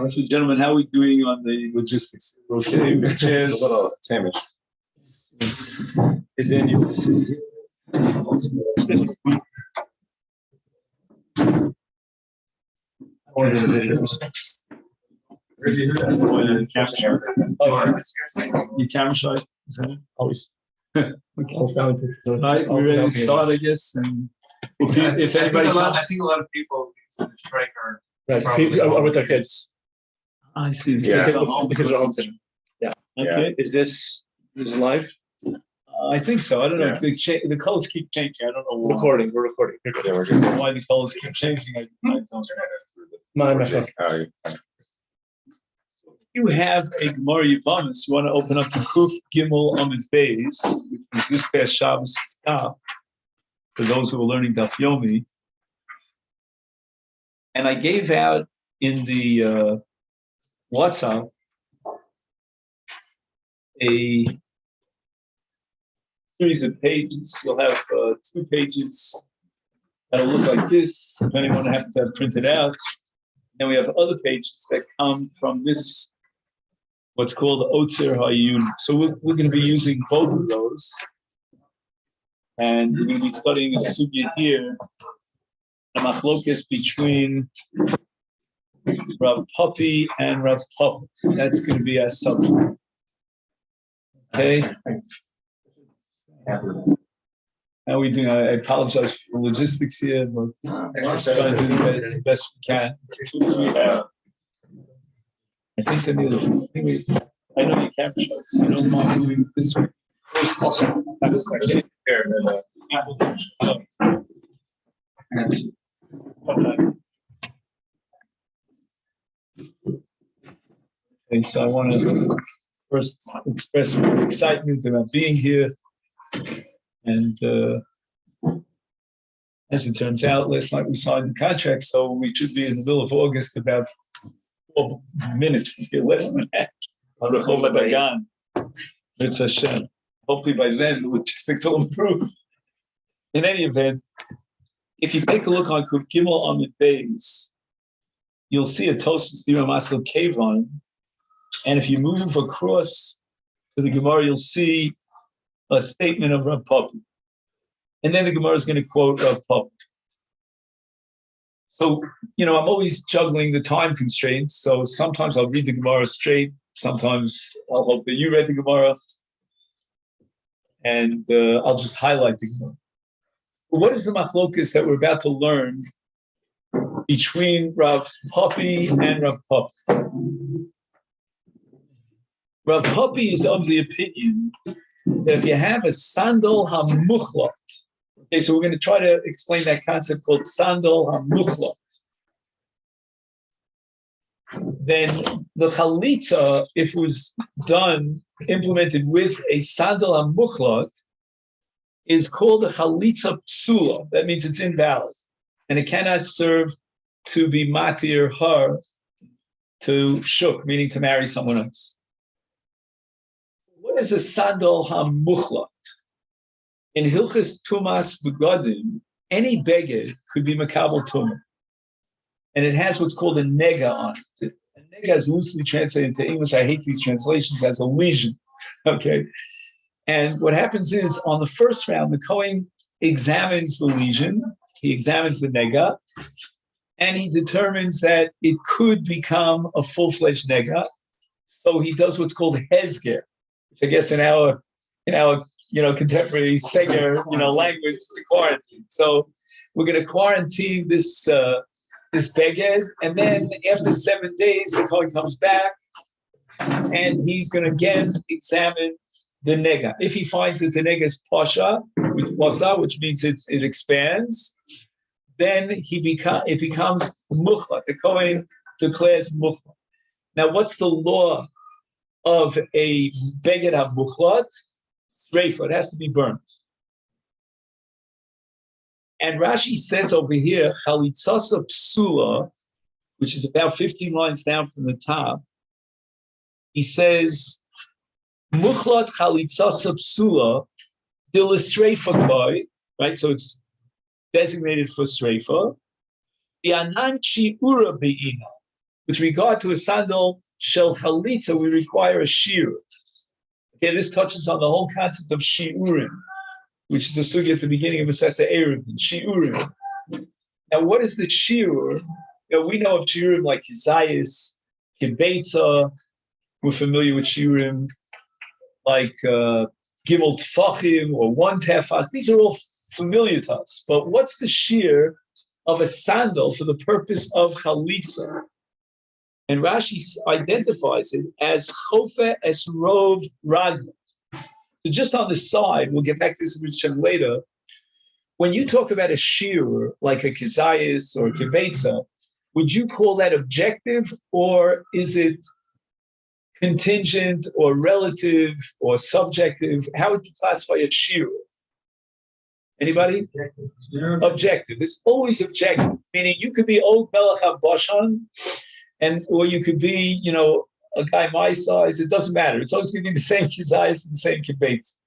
So, gentlemen, how are we doing on the logistics? Okay, It's a little tamish. And then you will see here. You camera shy? Always. Okay. All right, we're ready to start, I guess. And if anybody, I think a lot of people use the strike are Right, probably are with their kids. I see. Yeah. Because they're home sitting. Okay. Is this live? I think so. I don't know. Yeah. The colors keep changing. I don't know why. We're recording. Yeah, we're good. Why the colors keep changing. I don't know. My phone. You have a Gemara Yevamot. You want to open up to Kuf Gimel Amid Beis, which is this past Shabbos stop for those who are learning Daf Yomi. And I gave out in the WhatsApp a series of pages. You'll have 2 pages that'll look like this, if anyone happens to have printed out. And we have other pages that come from this, what's called the Otzer HaYun. So we're going to be using both of those. And we're going to be studying a sugya here, a machlokes between Rav Papi and Rav Papa. That's going to be our subject. Okay? How are we doing? I apologize for the logistics here, but we're trying to do the best we can. We have. I think the needle is. I know you can't show, so I don't mind doing this way. First, also, that is like here. Okay, so I want to first express my excitement about being here. And as it turns out, last night we signed the contract, so we should be in the middle of August, about 4 minutes, less than that, on the Dagan. It's Hashem. Hopefully by then the logistics will improve. In any event, if you take a look on Kuf Gimel Amid Beis, you'll see a Tosas Bima Maskal Kevon, and if you move across to the Gemara, you'll see a statement of Rav Papi. And then the Gemara is going to quote Rav Papi. So, I'm always juggling the time constraints. So sometimes I'll read the Gemara straight. Sometimes I'll hope that you read the Gemara. And I'll just highlight the Gemara. But what is the machlokes that we're about to learn between Rav Papi and Rav Papi? Rav Papi is of the opinion that if you have a sandal hamuchlot, okay, so we're going to try to explain that concept called sandal hamuchlot. Then the chalitza, if it was implemented with a sandal hamuchlot, is called a chalitza psula. That means it's invalid, and it cannot serve to be matir her to shuk, meaning to marry someone else. What is a sandal hamuchlot? In Hilchas Tumas Begadim, any beged could be makabel tumah, and it has what's called a nega on it. A nega is loosely translated into English. I hate these translations as a lesion. Okay, and what happens is on the first round, the Kohen examines the lesion, he examines the nega, and he determines that it could become a full-fledged nega. So he does what's called hezger. I guess in our contemporary seger language is to quarantine. So we're going to quarantine this beged, and then after 7 days the Kohen comes back and he's going to again examine the nega. If he finds that the nega is pasha, which means it expands, then it becomes muchlat. The Kohen declares muchlat. Now, what's the law of a beged hamuchlat? Sreifa, it has to be burnt. And Rashi says over here, chalitzasa psula, which is about 15 lines down from the top, He says, Muchlat chalitza psula dilisreifa koi, right? So it's designated for sreifa. Biananchi ura beina. With regard to a sandal shel chalitza, we require a shiur. Okay, this touches on the whole concept of shiurim, which is a sugya at the beginning of Masechet Eruvin, shiurim. Now, what is the shiur? We know of shiurim like kizayis, kibetza. We're familiar with shiurim like gimel tefachim or one tefach. These are all familiar to us. But what's the shiur of a sandal for the purpose of chalitza? And Rashi identifies it as chofe es rov ragla. So just on the side, we'll get back to this later. When you talk about a shiur like a kizayis or a kibetza, would you call that objective, or is it contingent or relative or subjective? How would you classify a shiur? Anybody? Objective. It's always objective, meaning you could be old Melech HaBashan, or you could be, a guy my size. It doesn't matter. It's always going to be the same kizayis and the same kibbutz.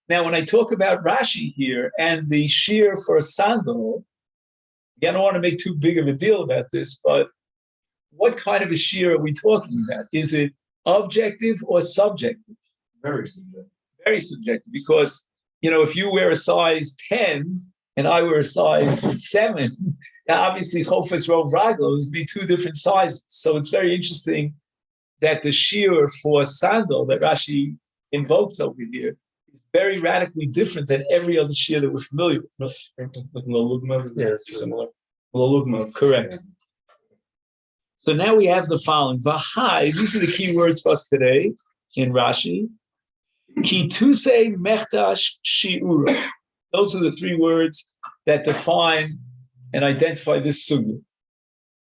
Now, when I talk about Rashi here and the shear for a sandal, again, I don't want to make too big of a deal about this, but what kind of a shear are we talking about? Is it objective or subjective? Very subjective. Very subjective, because, if you wear a size 10 and I wear a size 7, now obviously chofes rov raglos would be two different sizes. So it's very interesting that the shear for sandal that Rashi invokes over here is very radically different than every other shear that we're familiar with. Yes, similar. Correct. So now we have the following. Vahai, these are the key words for us today in Rashi. Ki tuse mechtash shiura. Those are the three words that define and identify this sugya.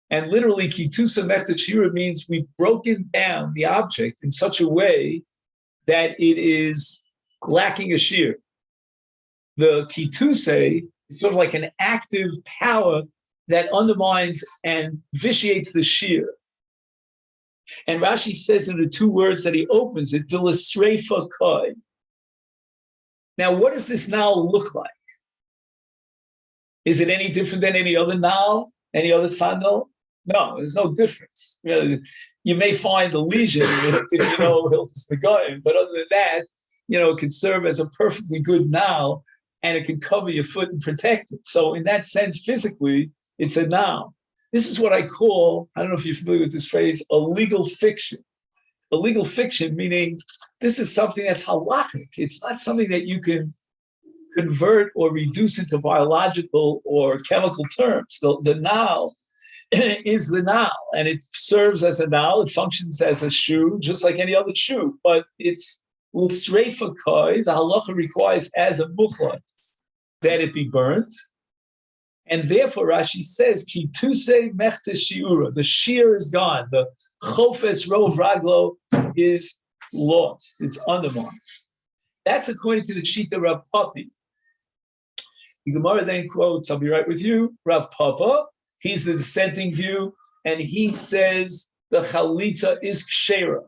And literally, kitusa mechta shira means we've broken down the object in such a way that it is lacking a shear. The kituse is sort of like an active power that undermines and vitiates the shear. And Rashi says in the two words that he opens it, dilisreifa kai. Now, what does this now look like? Is it any different than any other now, any other sandal? No, there's no difference. You may find a lesion if you know Hilchos Dagan, but other than that, it can serve as a perfectly good now, and it can cover your foot and protect it. So in that sense, physically, it's a now. This is what I call, I don't know if you're familiar with this phrase, a legal fiction. A legal fiction, meaning this is something that's halachic. It's not something that you can convert or reduce into biological or chemical terms. The now is the now, and it serves as a now. It functions as a shoe, just like any other shoe. But it's l'sreifa koi. The halacha requires as a muchlat that it be burnt, and therefore Rashi says ki tuse mechta shiura. The shear is gone. The chofes rov raglo is lost. It's undermined. That's according to the Shita Rav Papi. The Gemara then quotes, I'll be right with you, Rav Papa. He's the dissenting view, and he says the chalitza is kshera.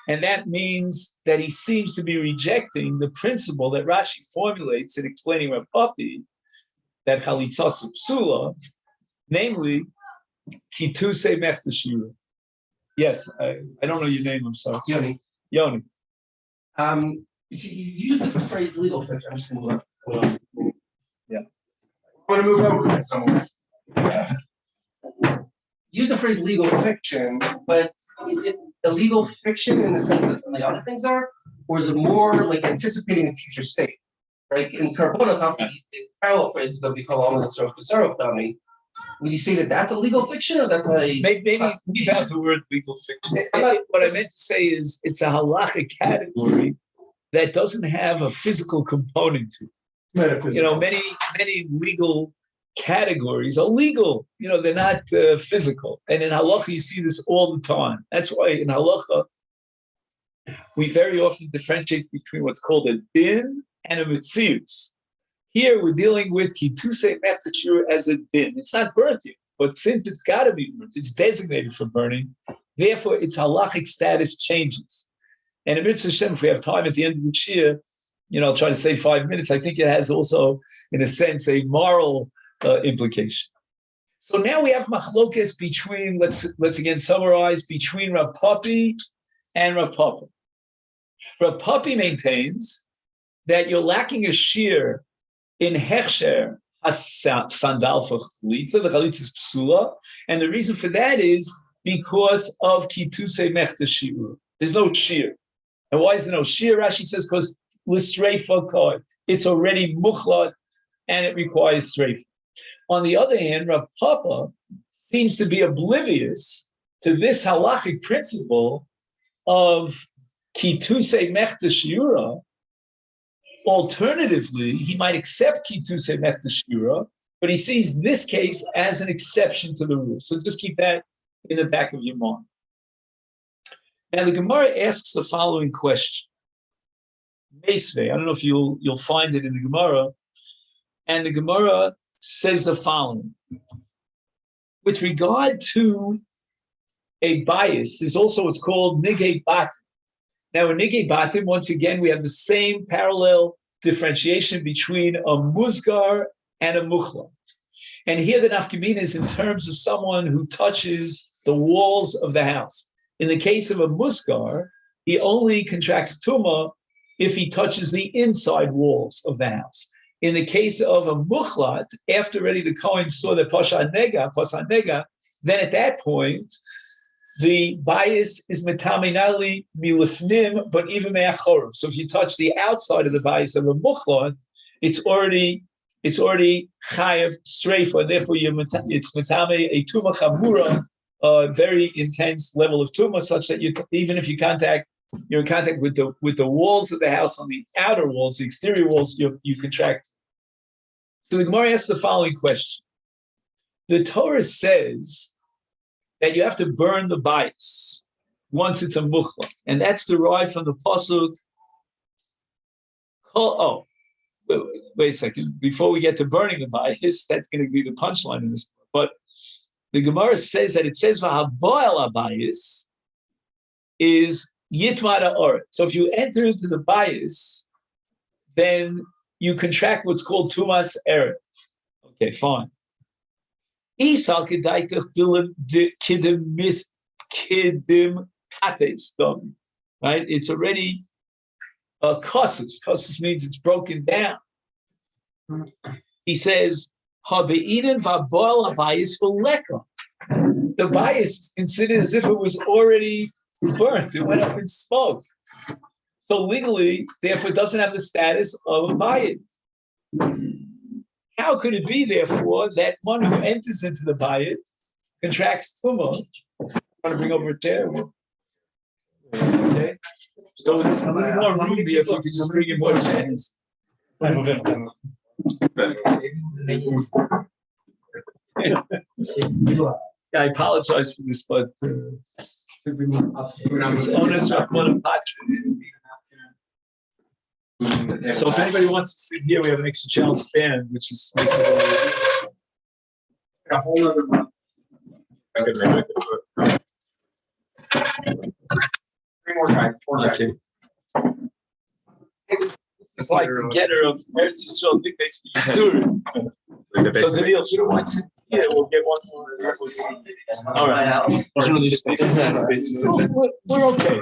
And that means that he seems to be rejecting the principle that Rashi formulates in explaining Rav Papi, that chalitza psula, namely, kituse mechta shira. Yes, I don't know your name, I'm sorry. Yoni. Yoni. You use the phrase legal fiction. I'm just going to move on. Yeah. I want to move over somewhere. Use the phrase legal fiction, but is it a legal fiction in the sense that some of the other things are, or is it more like anticipating a future state? Right? In Karbonos, often the parallel phrase is going to be called Alman Sarov Kusarov Dami. Would you say that that's a legal fiction, or that's a maybe leave out the word legal fiction? What I meant to say is it's a halachic category that doesn't have a physical component to it. Many legal categories are legal. They're not physical. And in halacha, you see this all the time. That's why in halacha, we very often differentiate between what's called a din and a metzius. Here we're dealing with kituse mechtachira as a din. It's not burnt yet, but since it's got to be burnt, it's designated for burning. Therefore, its halachic status changes. And in Mitzvah Hashem, if we have time at the end of the shir, I'll try to say 5 minutes. I think it has also, in a sense, a moral implication. So now we have machlokes between, let's again summarize, between Rav Papi and Rav Papa. Rav Papi maintains that you're lacking a shear in hechsher sandal for chalitza. The chalitza is psula, and the reason for that is because of kituse mechta shiur. There's no shear. And why is there no shear? Rashi says because l'sreifa koi. It's already muchlat and it requires streifa. On the other hand, Rav Papa seems to be oblivious to this halachic principle of kituse mechta shiura. Alternatively, he might accept kituse mechta shiura, but he sees this case as an exception to the rule. So just keep that in the back of your mind. Now the Gemara asks the following question. Masechet, I don't know if you'll find it in the Gemara, and the Gemara says the following. With regard to a bias, there's also what's called nigei batim. Now in nigei batim, once again, we have the same parallel differentiation between a musgar and a muchlat. And here the nafkamina is in terms of someone who touches the walls of the house. In the case of a musgar, he only contracts tumah if he touches the inside walls of the house. In the case of a muchlat, after already the Kohen saw the pasha nega, then at that point, the bias is metaminali milifnim, but even me'achorov. So if you touch the outside of the bias of a muchlat, it's already chayav sreifa. Therefore, it's metame a tumah chamura, a very intense level of tumah, such that even if you're in contact with the walls of the house on the outer walls, the exterior walls, you contract. So the Gemara asks the following question. The Torah says that you have to burn the bias once it's a muchla, and that's derived from the pasuk. Wait a second. Before we get to burning the bias, that's going to be the punchline in this. But the Gemara says that it says v'haboel habayis is yitmada or. So if you enter into the bias, then you contract what's called tumas erev. Okay, fine. Right? It's already kasus. Kasus means it's broken down. He says, the bias is considered as if it was already burnt. It went up in smoke. So legally, therefore, it doesn't have the status of a bias. How could it be, therefore, that one who enters into the bayit contracts tumah? I want to bring over a chair. Okay. So there's more room here if you could just bring in more chairs. I apologize for this, but it's honest. So if anybody wants to sit here, we have an extra channel stand, which is makes it a little A whole other one. Three more times, four times. It's like the getter of Eretz Yisrael dictates for Yisur. So Daniel, if you don't want to sit here, we'll get one more. All right. We're okay.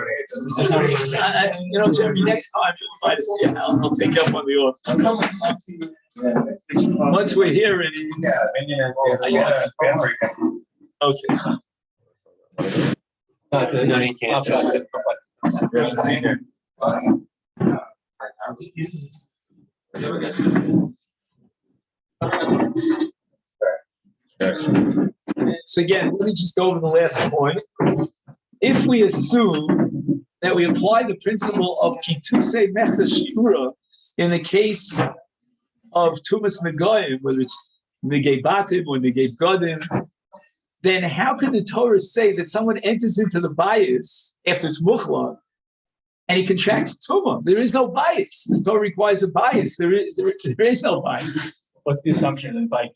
Jeremy, next time you'll invite us to your house, I'll take you up on the offer. Once we're here, already. Okay. No, you can't. So again, let me just go over the last point. If we assume that we apply the principle of kituse mechta shiura in the case of tumas negoyim, whether it's negei batim or negei godim, then how could the Torah say that someone enters into the bias after it's muchla and he contracts tumah? There is no bias. The Torah requires a bias. There is no bias. What's the assumption in bias?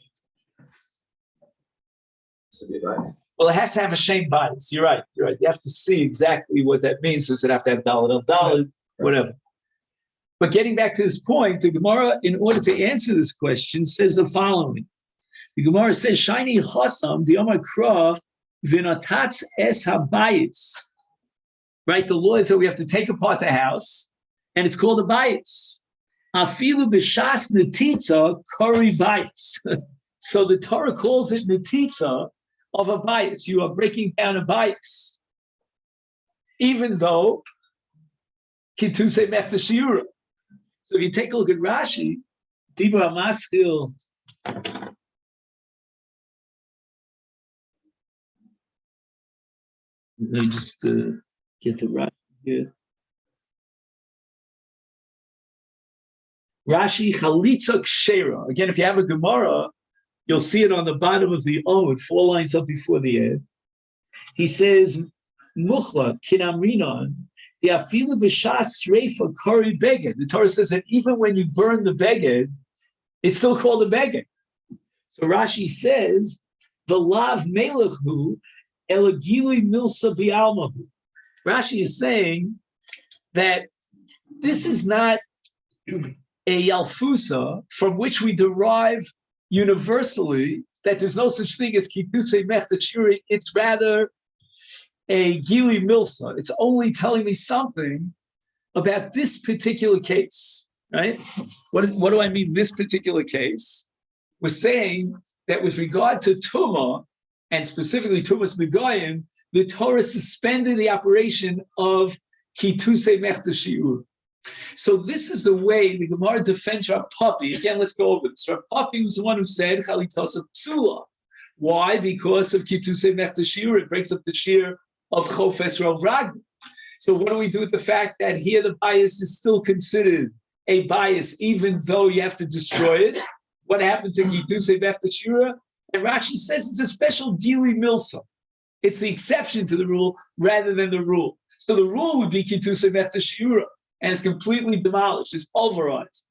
Well, it has to have a shame bias. You're right. You're right. You have to see exactly what that means. Does it have to have daled al daled, whatever? But getting back to this point, the Gemara, in order to answer this question, says the following. The Gemara says, Shiny Chasam, the Omar Kra, Vinatats es habayis. Right? The law is that we have to take apart the house, and it's called a bayis. Afilu b'shas netitza kori bayis. So the Torah calls it netitza of a bayis. You are breaking down a bayis. Even though kituse mechta shiura. So if you take a look at Rashi, Dibra Maskil. Let me just get the Rashi here. Rashi Chalitza Kshera. Again, if you have a Gemara, you'll see it on the bottom of the Ode, 4 lines up before the end. He says, Muchla Kinamrinon. The afilu b'shas sreifa kari beged. The Torah says that even when you burn the beged, it's still called a beged. So Rashi says, "V'lav melechu elagili milsa bialmahu." Rashi is saying that this is not a yalfusa from which we derive universally that there's no such thing as kitutei mechta shuri. It's rather a Gili Milsa. It's only telling me something about this particular case, right? What do I mean, this particular case? We're saying that with regard to Tumah, and specifically Tumah's Negayim, the Torah suspended the operation of Kituse Mechta Shiur. So this is the way the Gemara defends Rav Papi. Again, let's go over this. Rav Papi was the one who said Chalitzasa Psula. Why? Because of Kituse Mechta Shiur. It breaks up the shear of Chofes Rav Rag. So what do we do with the fact that here the bias is still considered a bias, even though you have to destroy it? What happened to Gidusei Befta Shira? And Rashi says it's a special Gili Milsa. It's the exception to the rule rather than the rule. So the rule would be Gidusei Befta Shira, and it's completely demolished, it's pulverized.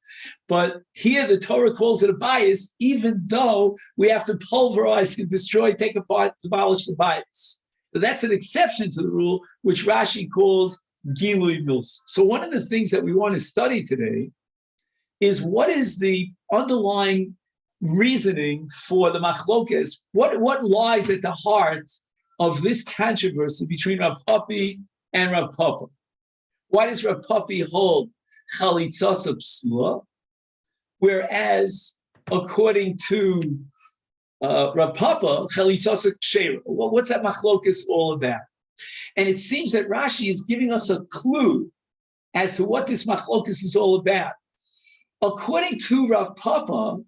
But here the Torah calls it a bias, even though we have to pulverize and destroy, take apart, demolish the bias. But that's an exception to the rule, which Rashi calls Gilui Milsa. So one of the things that we want to study today is what is the underlying reasoning for the machlokes? What lies at the heart of this controversy between Rav Papi and Rav Papa? Why does Rav Papi hold Chalitzasa Psula, whereas according to Rav Papa, Chalitzasa Kshera? Well, what's that machlokas all about? And it seems that Rashi is giving us a clue as to what this machlokas is all about. According to Rav Papa,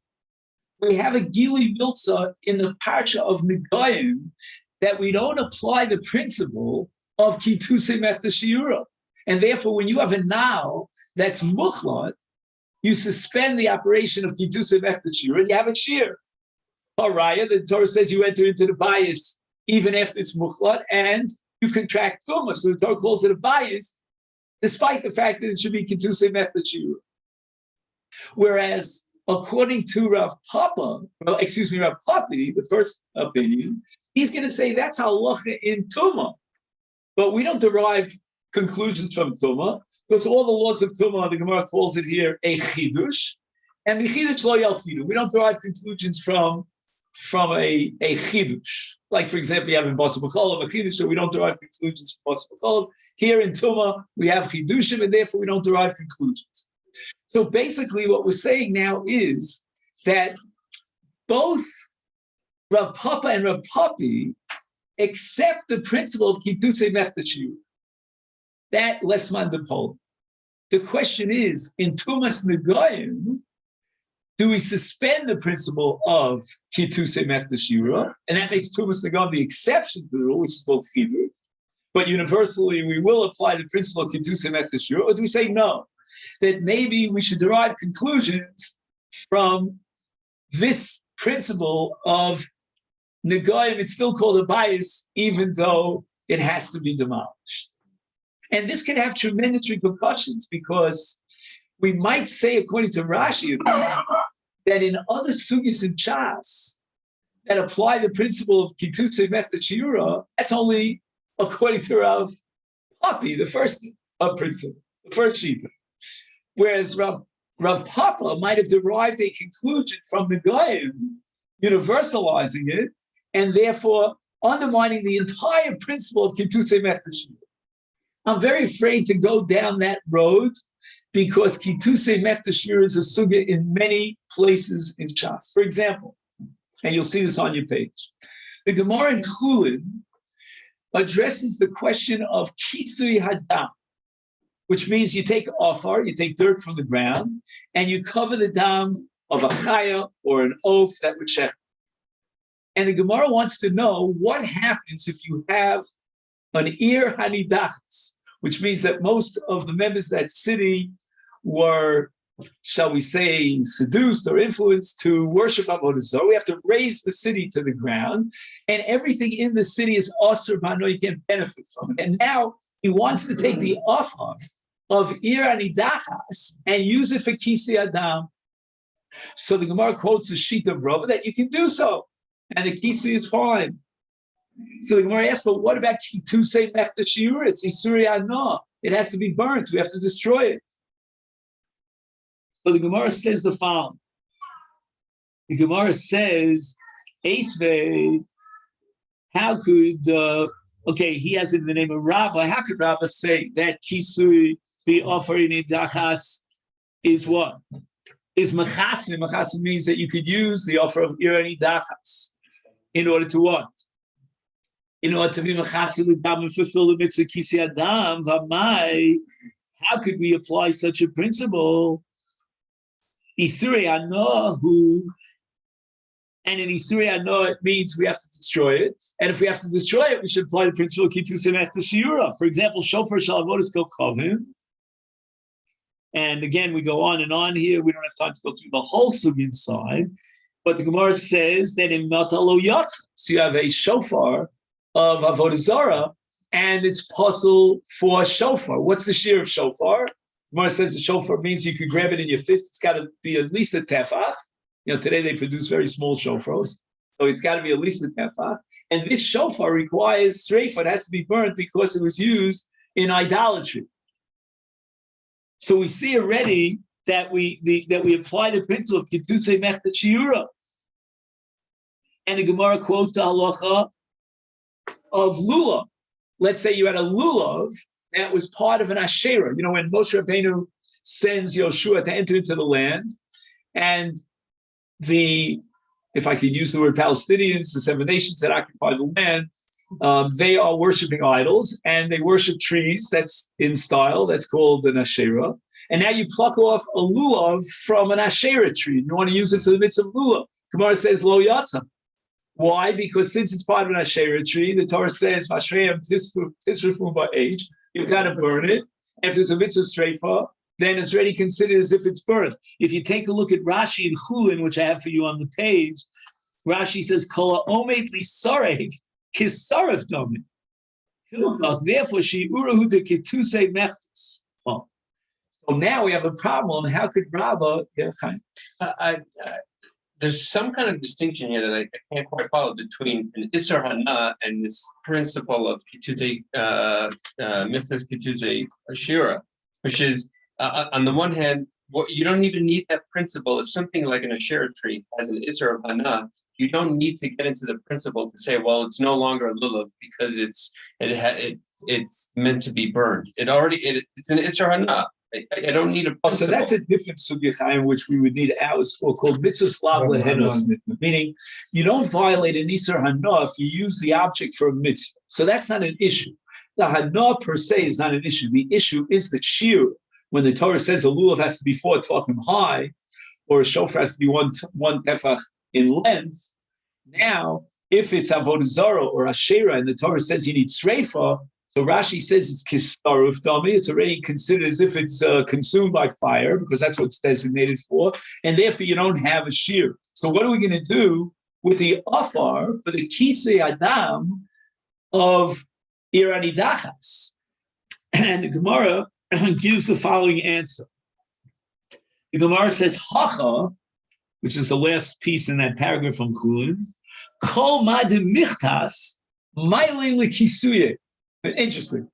we have a Gili Milsa in the parsha of Negayim that we don't apply the principle of Kituse Mechta Shiura. And therefore, when you have a now that's muchlat, you suspend the operation of Kituse Mechta Shiura and you have a shear. Haraya, the Torah says you enter into the bias even after it's muchlat, and you contract thumah. So the Torah calls it a bias, despite the fact that it should be Kituse Mechta Shiura. Whereas, according to Rav Papi, the first opinion, he's going to say that's halacha in Tumah. But we don't derive conclusions from Tumah, because all the laws of Tumah, the Gemara calls it here a chidush, and the chidush lo yalfidu. We don't derive conclusions from a chidush. Like, for example, you have in Basar B'Cholav a chidush, so we don't derive conclusions from Basar B'Cholav. Here in Tumah, we have chidushim, and therefore we don't derive conclusions. So basically what we're saying now is that both Rav Papa and Rav Papi accept the principle of Kituse Mechta Shiur. That lesman de pol. The question is, in Tumas Negayim, do we suspend the principle of Kituse Mechta Shiur? And that makes Tumas Negayim the exception to the rule, which is called Chidur. But universally, we will apply the principle of Kituse Mechta Shiur, or do we say no? That maybe we should derive conclusions from this principle of Negayim. It's still called a bias, even though it has to be demolished. And this can have tremendous repercussions, because we might say, according to Rashi, that in other sugyas and chas, that apply the principle of Kitutse Mechta Shiura, that's only according to Rav Papi, the first principle, the first Shita. Whereas Rav Papa might have derived a conclusion from the Goyim, universalizing it, and therefore undermining the entire principle of Kitutse Mechta Shiura. I'm very afraid to go down that road because Kitutse Mechta Shiura is a sugya in many places in Shas. For example, and you'll see this on your page, the Gemara in Chulin addresses the question of Kisui Hadam, which means you take ofar, you take dirt from the ground, and you cover the dam of a chaya or an oaf that would shech. And the Gemara wants to know what happens if you have an ir hanidachas, which means that most of the members of that city were, shall we say, seduced or influenced to worship Avodah Zarah. We have to raise the city to the ground, and everything in the city is asur b'hano, you can't benefit from it. And now he wants to take the offer of ir hanidachas and use it for kisi adam. So the Gemara quotes the sheet of Rava that you can do so, and the kisi is fine. So the Gemara asks, but what about Kitutse Mechta Shiura? It's Isuri Anah. It has to be burnt. We have to destroy it. So the Gemara says the following. The Gemara says, Esve, how could, he has it in the name of Rava. How could Rava say that Kisui, the offering in Dachas, is what? Is Machasim. Machasim means that you could use the offer of Irani Dachas in order to what? In order to be Machasim Adam and fulfill the mitzvah Kisi Adam, Vamai, how could we apply such a principle? Isuri Anohu, and in Isuri Anoh it means we have to destroy it. And if we have to destroy it, we should apply the principle of Kitutse Mechta Shiura. For example, Shofar Shal Avodas Kol Chavim. And again, we go on and on here. We don't have time to go through the whole sugya inside. But the Gemara says that in Matalo Yatz, so you have a shofar of Avodah Zarah, and it's possible for shofar. What's the shear of shofar? Gemara says the shofar means you could grab it in your fist. It's got to be at least a tefach. Today they produce very small shofars, so it's got to be at least a tefach. And this shofar requires sreifa. It has to be burnt because it was used in idolatry. So we see already that we apply the principle of Kitutse Mechta Shiura. And the Gemara quotes the halacha of lulav. Let's say you had a lulav that was part of an asherah. When Moshe Rabbeinu sends Yoshua to enter into the land, and if I could use the word Palestinians, the 7 nations that occupy the land, they are worshiping idols, and they worship trees. That's in style. That's called an asherah. And now you pluck off a lulav from an asherah tree. You want to use it for the mitzvah of lulav. Gemara says lo yatzam. Why? Because since it's part of an asherah tree, the Torah says v'ashreim tisrufu ba'age. You've got to burn it. If it's a mitzvah streifa, then it's already considered as if it's burnt. If you take a look at Rashi and Chulin, which I have for you on the page, Rashi says kola omed li sarev kisaref domin. Therefore, she urahu de kituse mechtus. So now we have a problem. How could Rabbah get a there's some kind of distinction here that I can't quite follow between an Isser Hana and this principle of Kitutse, Mitzvahs Kitutse Ashira, which is, on the one hand, you don't even need that principle. If something like an Asherah tree has an Isser of Hana, you don't need to get into the principle to say, well, it's no longer a lulav because it's meant to be burned. It's an Isser Hana. I don't need a principle. So that's a different sugya in which we would need hours for, called mitzvah slav lehenos, meaning you don't violate an Isser Hana if you use the object for a mitzvah. So that's not an issue. The Hana per se is not an issue. The issue is the shear. When the Torah says a lulav has to be 4 tefachim high, or a shofar has to be one tefach in length, now if it's avodah zarah or asherah, and the Torah says you need sreifa, so Rashi says it's kisaruf dami. It's already considered as if it's consumed by fire because that's what it's designated for, and therefore you don't have a shear. So what are we going to do with the afar for the kisei adam of irani dachas? And the Gemara gives the following answer. The Gemara says hacha, which is the last piece in that paragraph from Chulin, Kol madim michtas, maili lekisuye. Interesting.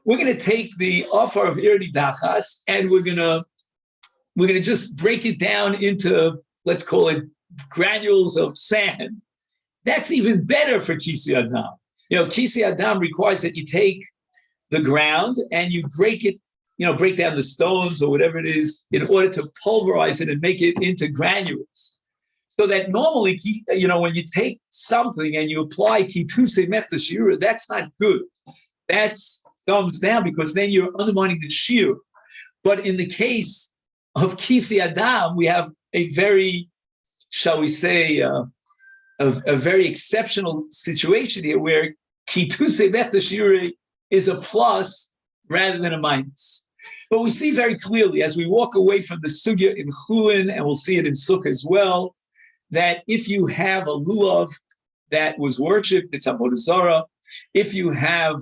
We're going to take the offer of irdi dachas, and we're going to just break it down into, let's call it, granules of sand. That's even better for kisi adam. Kisi adam requires that you take the ground and you break it, break down the stones or whatever it is in order to pulverize it and make it into granules. So that normally, when you take something and you apply kituse mechta shira, that's not good. That's thumbs down, because then you're undermining the shir. But in the case of kisi adam, we have a very, shall we say, a very exceptional situation here where kituse mechta shira is a plus rather than a minus. But we see very clearly as we walk away from the sugya in Chulin, and we'll see it in Sukkah as well, that if you have a lulav that was worshipped, it's avodah zarah. If you have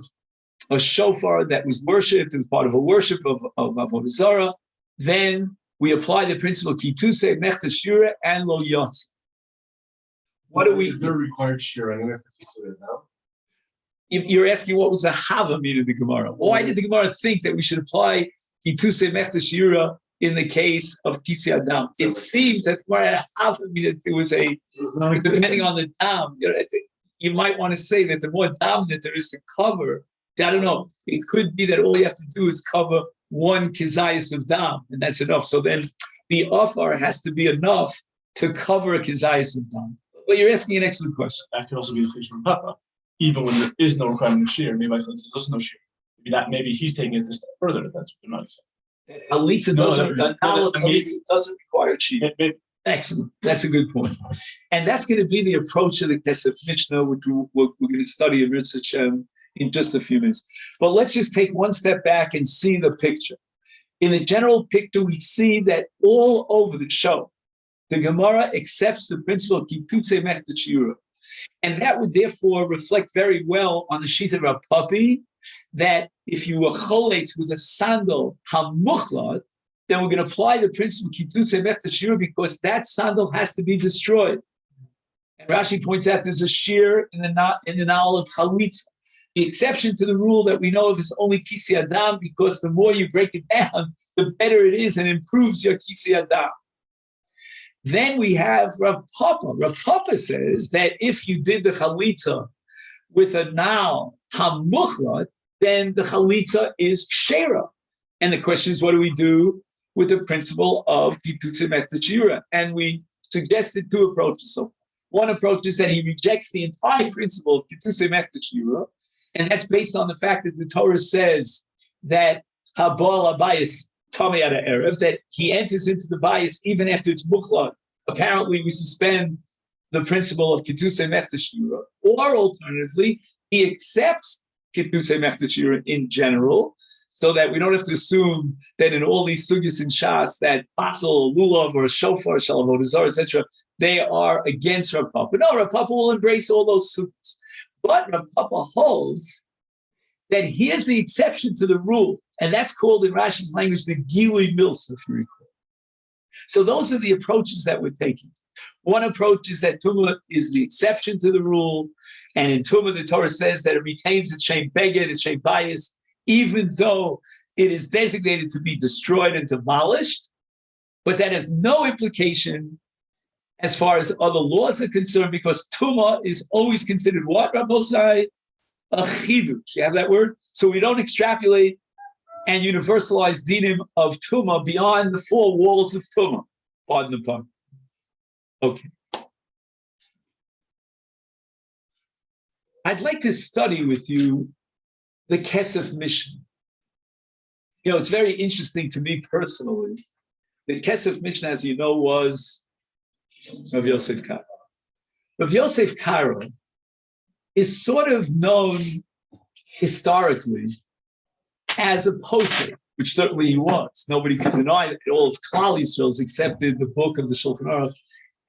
a shofar that was worshipped, it was part of a worship of avodah zarah, then we apply the principle kituse mechta shira and lo yotz. What do we? Is there required shira? And then if you say it now. You're asking what was the hava mean of the Gemara? Why did the Gemara think that we should apply kituse mechta shira in the case of kisi adam? It seems that Gemara had a hava mean that it was depending on the dam. You might want to say that the more dam that there is to cover, I don't know. It could be that all you have to do is cover one kizayis of dam, and that's enough. So then the offer has to be enough to cover a kizayis of dam. But you're asking an excellent question. That could also be the case from Papa. Even when there is no requirement of shear, maybe there's no shear. Maybe he's taking it a step further, if that's what they're not saying. Halitza doesn't require shear. Excellent. That's a good point. And that's going to be the approach of the Kesef Mishnah, which we're going to study in Masechet in just a few minutes. But let's just take one step back and see the picture. In the general picture, we see that all over the show, the Gemara accepts the principle of kitutze mechta shira. And that would therefore reflect very well on the sheet of Rav Papi, that if you were choletz with a sandal hamuchlat, then we're going to apply the principle kitutze mechta shira, because that sandal has to be destroyed. And Rashi points out there's a shear in the na'al of chalitza. The exception to the rule that we know of is only kisi adam, because the more you break it down, the better it is and improves your kisi adam. Then we have Rav Papa. Rav Papa says that if you did the chalitza with a na'al hamuchlat, then the chalitza is kshera. And the question is, what do we do with the principle of kitutze mechta shira? And we suggested two approaches. So one approach is that he rejects the entire principle of kitutze mechta shira, and that's based on the fact that the Torah says that habal abayis tamei ad erev, that he enters into the bias even after it's muchlat. Apparently, we suspend the principle of kitutze mechta shira, or alternatively, he accepts kitutze mechta shira in general, so that we don't have to assume that in all these sugyas in Shas that basel, lulav, or shofar, shalav, avodah, etc., they are against Rav Papa. No, Rav Papa will embrace all those sugyas. But Rav Papa holds that here's the exception to the rule, and that's called in Rashi's language the Gilui Milsa, if you recall. So those are the approaches that we're taking. One approach is that Tumah is the exception to the rule, and in Tumah the Torah says that it retains its shem beged, its shem bias, even though it is designated to be destroyed and demolished, but that has no implication as far as other laws are concerned, because Tumah is always considered what, Rabbosai? A chidush. You have that word? So we don't extrapolate and universalize dinim of Tumah beyond the four walls of Tumah. Pardon the pun. Okay. I'd like to study with you the Kesef Mishnah. It's very interesting to me personally. The Kesef Mishnah, as you know, was Rav Yosef Karo. Rav Yosef Karo is sort of known historically as a posek, which certainly he was. Nobody can deny that all of Klal Yisrael accepted the book of the Shulchan Aruch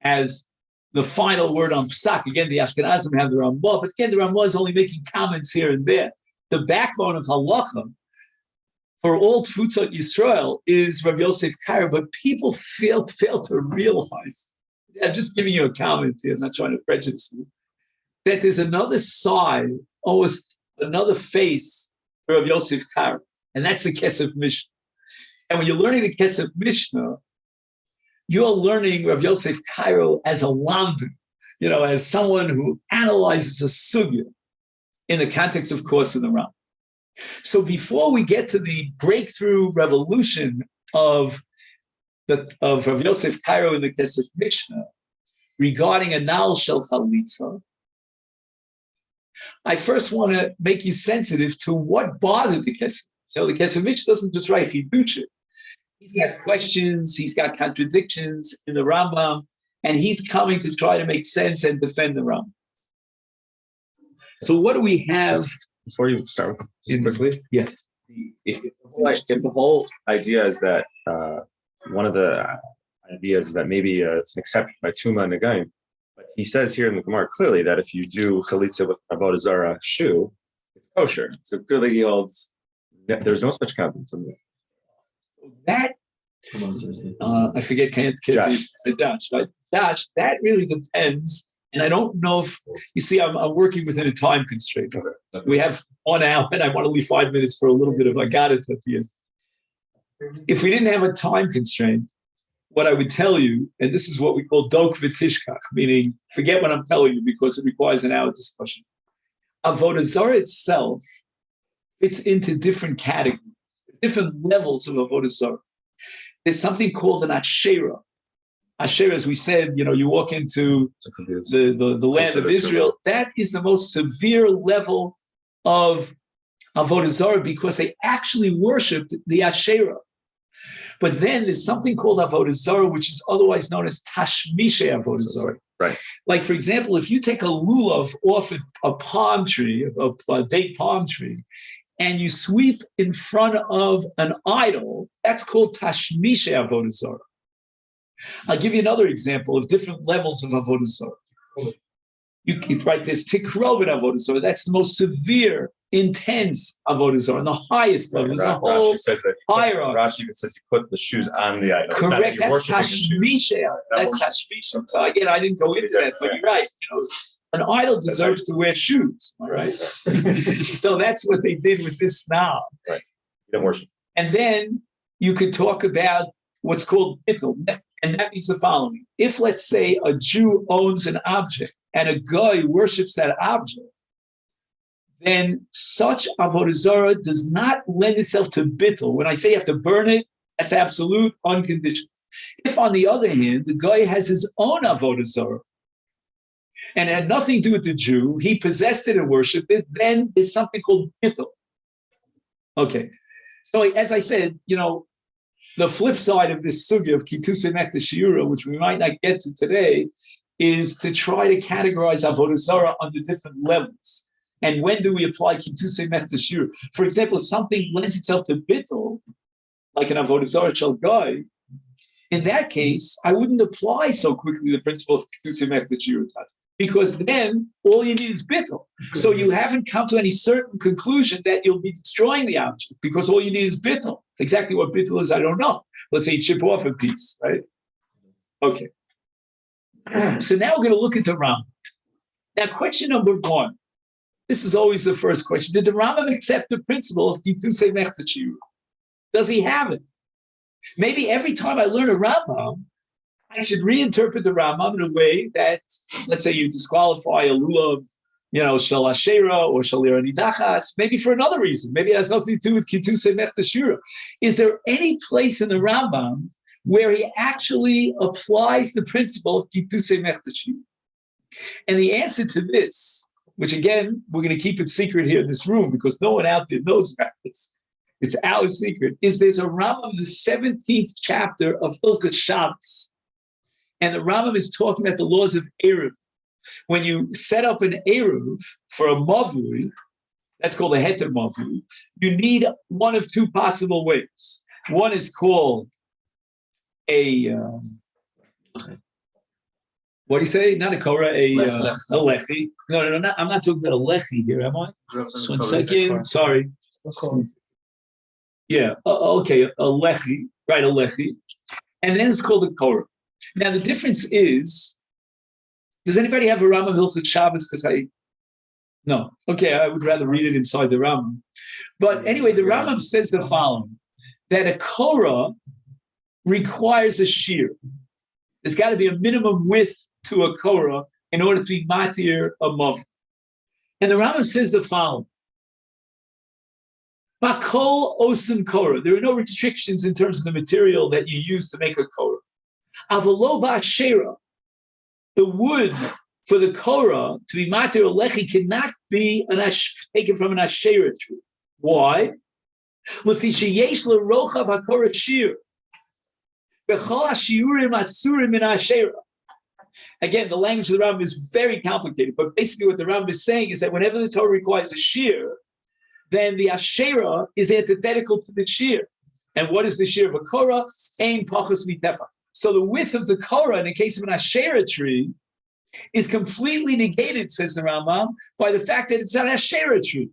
as the final word on Psak. Again, the Ashkenazim have the Ramah, but again, the Ramah is only making comments here and there. The backbone of halacha for all Tfutzot Yisrael is Rav Yosef Karo, but people fail to realize. I'm just giving you a comment here. I'm not trying to prejudice you. that there's another side, almost another face for Rav Yosef Karo, and that's the Kesef Mishnah. And when you're learning the Kesef Mishnah, you're learning Rav Yosef Karo as a lamdan, as someone who analyzes a sugya in the context, of course, in the Ram. So before we get to the breakthrough revolution of Rav Yosef Karo in the Kesef Mishnah regarding a Nal Shel Chalitza, I first want to make you sensitive to what bothered the Kesef. The Kesef Mishnah doesn't just write Chidushim. He's got questions, he's got contradictions in the Rambam, and he's coming to try to make sense and defend the Rambam. So what do we have? Before you start, just quickly. Yes. If the whole idea is that one of the ideas is that maybe it's an exception by Tuma and Nagaim, but he says here in the Gemara clearly that if you do chalitza with Avodah Zarah shoe, it's kosher. So clearly he holds there's no such confidence in that. I forget. Josh, right? Josh, that really depends. And I don't know if you see, I'm working within a time constraint. We have 1 hour, and I want to leave 5 minutes for a little bit of I got it at the end. If we didn't have a time constraint, what I would tell you, and this is what we call dok v'tishkach, meaning forget what I'm telling you because it requires an hour discussion. Avodah Zarah itself fits into different categories, different levels of Avodah Zarah. There's something called an Asherah. Asherah, as we said, you walk into the land of Israel, that is the most severe level of Avodah Zarah because they actually worshipped the Asherah. But then there's something called Avodah Zarah, which is otherwise known as Tashmishe Avodah Zarah. Right. Like, for example, if you take a lulav off a palm tree, a date palm tree, and you sweep in front of an idol, that's called Tashmishe Avodah Zarah. I'll give you another example of different levels of Avodah Zarah. You could write this Tikrovet Avodah Zarah. That's the most severe, intense Avodah Zarah, and the highest level. There's a whole hierarchy. Rashi even says you put the shoes on the idol. Correct. That's Tashmisha. That's Tashmisha. So again, I didn't go into that, but you're right. An idol deserves to wear shoes. All right. So that's what they did with this now. Right. You don't worship. And then you could talk about what's called bittul. And that means the following. If, let's say, a Jew owns an object and a guy worships that object, then such Avodah Zarah does not lend itself to bittul. When I say you have to burn it, that's absolute, unconditional. If, on the other hand, the guy has his own Avodah Zarah and it had nothing to do with the Jew, he possessed it and worshipped it, then there's something called bittul. Okay. So as I said, the flip side of this sugya of Kitusei Mechta Shiura, which we might not get to today, is to try to categorize Avodah Zarah under different levels. And when do we apply Kitusei Mechta Shiura? For example, if something lends itself to bittul, like an Avodah Zarah shel Gai, in that case, I wouldn't apply so quickly the principle of Kitusei Mechta Shiura, because then all you need is bittul. So you haven't come to any certain conclusion that you'll be destroying the object, because all you need is bittul. Exactly what bittul is, I don't know. Let's say chip off a piece, right? Okay. So now we're going to look at the Rambam. Now, question number 1. This is always the first question. Did the Rambam accept the principle of Kitusei Mechta Shiura? Does he have it? Maybe every time I learn a Rambam, I should reinterpret the Rambam in a way that, let's say you disqualify a lulav, shel Asherah or shel Nidachas, maybe for another reason. Maybe it has nothing to do with Kitusei Mechta Shiura. Is there any place in the Rambam where he actually applies the principle of Kitusei Mechta Shiura? And the answer to this, which again, we're going to keep it secret here in this room because no one out there knows about this, it's our secret, is there's a Rambam in the 17th chapter of Hilchos Shabbos. And the Rambam is talking about the laws of Eruv. When you set up an Eruv for a Mavui, that's called a Heter Mavui, you need one of 2 possible ways. One is called a, what do you say? Not a Korah, a Lechi. No, I'm not talking about a Lechi here, am I? Just 1 second, sorry. Yeah, okay, a Lechi, right, a Lechi. And then it's called a Korah. Now, the difference is Does anybody have a Rambam Hilchot Shabbos? No. Okay, I would rather read it inside the Rambam. But anyway, the Rambam says the following, that a Korah requires a shear. There's got to be a minimum width to a Korah in order to be matir a mav. And the Rambam says the following, Bakol osim Korah. There are no restrictions in terms of the material that you use to make a Korah. Avalo ba'ashera. The wood for the Korah to be matir or lechi cannot be taken from an ashera tree. Why? Lefi sheyesh lerochav hakorah shir. Bechol hashiurim asurim min ashera. Again, the language of the Rambam is very complicated, but basically what the Rambam is saying is that whenever the Torah requires a shear, then the ashera is antithetical to the shear. And what is the shear of a Korah? Ein pachos mitefa. So the width of the Korah in the case of an ashera tree is completely negated, says the Rambam, by the fact that it's an ashera tree.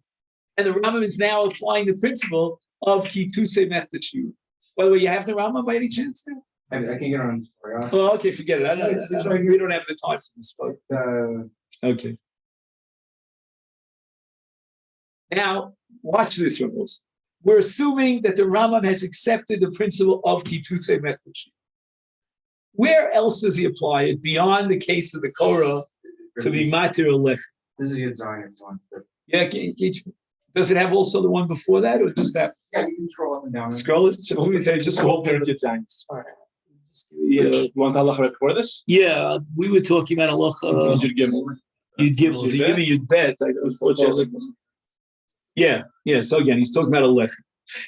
And the Rambam is now applying the principle of kituse mechtashiur. By the way, you have the Rambam by any chance there? I can get on this for you. Oh, okay, forget it. We don't have the time for this. But, okay. Now, watch this, Rebels. We're assuming that the Rambam has accepted the principle of kituse mechtashiur. Where else does he apply it beyond the case of the Korah to be matir lech? This is your Zion one. Yeah, does it have also the one before that, or just that? Yeah, you can scroll up and down. Scroll it. So okay, just Go hold up there there. and get down. Yeah, You want Allah for this? yeah. We were talking about Allah. You'd give me. You'd give. If you give me, you'd bet. Unfortunately. Yeah. So again, he's talking about a lech.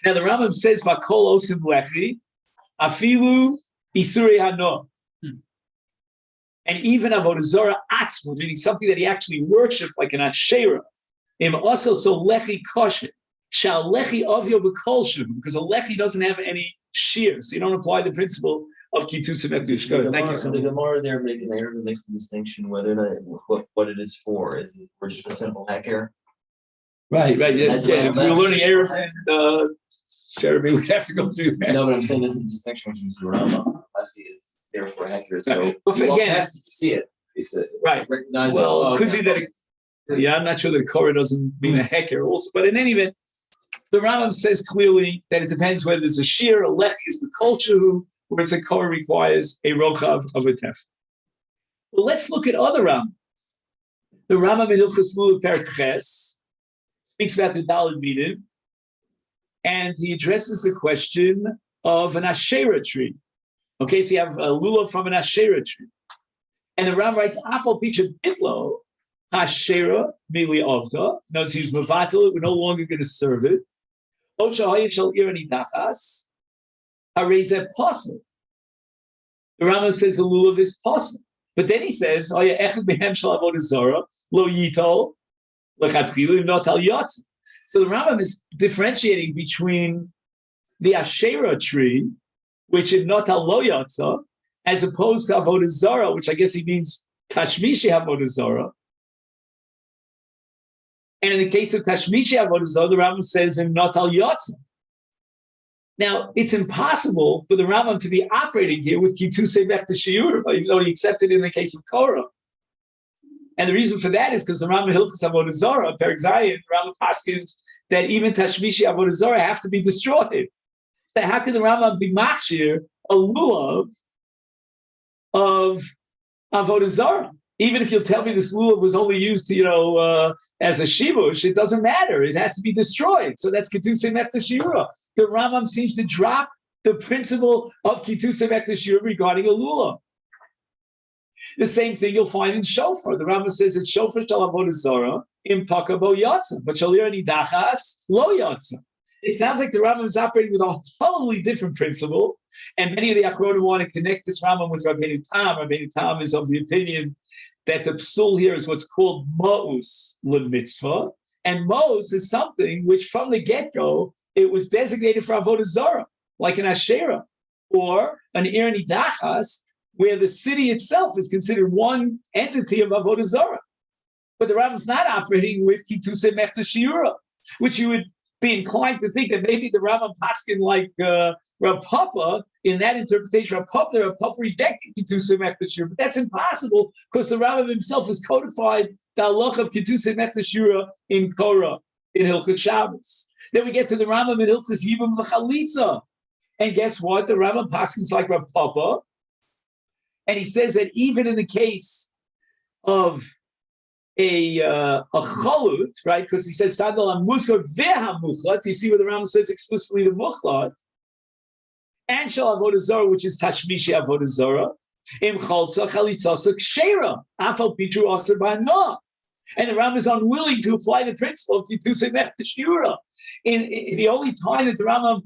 Now the Rambam says, "Vakol osim lechi, afilu isuri hano." And even avodah zarah atzmo, meaning something that he actually worshipped, like an asherah. Im also so lechi kosher. Shall lechi avyo b'kolshu, because a lechi doesn't have any shear, so you don't apply the principle of kitusim ekdush. Go ahead. Thank you so The much. Gemara there makes the distinction whether or not what it is for. Is it for just a simple hecker? Right. Yeah, That's if what we were I'm learning saying. Erev and Jeremy, we'd have to go through that. No, but I'm saying this is the distinction between the Rambam. Lefty is there for a hecker. So Right. But you walk again- past it, you see it. It's Right. recognize Well, it. it could be that. Yeah, I'm not sure that a Korah doesn't mean a hecker also, but in any event, the Rambam says clearly that it depends whether there's a shear, a lechi is the culture, where it's a Korah requires a rochav of a tef. Well, let's look at other Rambam. The Rambam in Hilchos Lulav Perek Ches speaks about the Daled Minim, and he addresses the question of an Asherah tree. Okay, so you have a lulav from an Asherah tree. And the Ram writes, Afal Picha Bitlo, Asherah, Mili Avda. Notice he's Mavatal, we're no longer going to serve it. Ocha Hayashal Irani Dachas, Areze Possible. The Rambam says the lulav is possible. But then he says, Lo Yitol, Lechatchilu, Not Al Yotz. So the Rambam is differentiating between the Asherah tree, which is Not Al Lo Yotza, as opposed to Avodah Zarah, which I guess he means Tashmishi Avodah Zarah. And in the case of Tashmishi Avodah Zarah, the Rambam says in Not Al Yotza. Now, it's impossible for the Rambam to be operating here with Kituse Bechta Shiur, even though he accepted it in the case of Korah. And the reason for that is because the Rambam Hilchos Avodah Zarah, Perek Zayin, the Rambam paskins that even Tashmishi Avodah Zarah have to be destroyed. So how can the Rambam be machshir a lulav of Avodah Zarah? Even if you'll tell me this lulav was only used to, as a shibush, it doesn't matter. It has to be destroyed. So that's Kituse Bechta Shiur. The Rambam seems to drop the principle of Kituse Bechta Shiur regarding a lulav. The same thing you'll find in shofar. The Rambam says it's shofar shal avodah zarah im takabo yatsa, but shalir nidachas lo yatsa. It sounds like the Rambam is operating with a totally different principle, and many of the Achronim want to connect this Rambam with Rabbeinu Tam. Rabbeinu Tam is of the opinion that the psul here is what's called ma'us l'mitzvah, and ma'us is something which from the get-go it was designated for avodah zarah, like an asherah or an ir nidachas, where the city itself is considered one entity of avodah zarah. But the Rambam's not operating with kituse mechta shiura, which you would be inclined to think that maybe the Rambam paskin like Rav Papa in that interpretation. Rav Papa rejected Kitusei Mechtashira, but that's impossible because the Rambam himself has codified the halach of Kitusei Mechtashira in Korah in Hilchot Shabbos. Then we get to the Rambam in Hilchos Yibum V'Chalitza, and guess what? The Rambam paskins like Rav Papa, and he says that even in the case of a chalut, right? Because he says sadal amuskar ve'hamuchlat. You see where the Rambam says explicitly the muchlat, and shal avodah zara, which is tashmishi avodah zara. Im chalza chalitzasa kshera afal pitru aser ba'ana. And the Rambam is unwilling to apply the principle of kitusei mechtashura. In the only time that the Rambam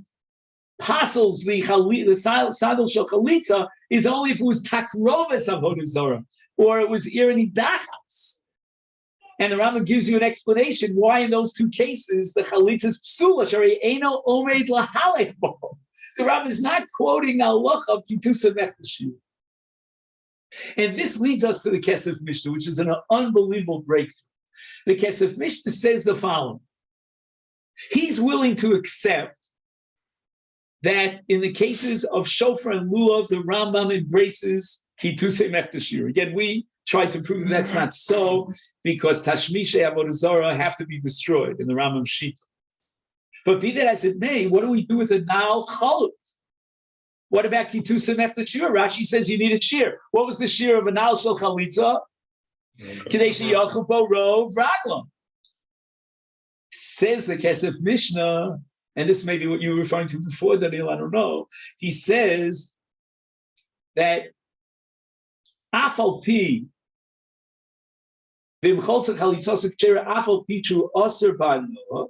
passes the sadal shel chalitza is only if it was takroves avodah zara or it was irani dachas. And the Rambam gives you an explanation why in those two cases the chalitza is psula shari eino omeid lahalech bo. The Rambam is not quoting halacha of kitusei mechtashura. And this leads us to the Kesef Mishnah, which is an unbelievable breakthrough. The Kesef Mishnah says the following. He's willing to accept that in the cases of shofar and lulav, the Rambam embraces kitusei mechtashira. Again, we tried to prove that that's not so because tashmishe avodah zara have to be destroyed in the Rambam Shita. But be that as it may, what do we do with a nal chalut? What about kitusei mechtashira? Rashi says you need a shear. What was the shear of a nal shel chalitza? Kadesh yachupo rov raglam. Says the Kesef Mishnah, and this may be what you were referring to before, Daniel, I don't know. He says that afal pi v'imcholza chalitzosik chera afal pi tru aser ba'no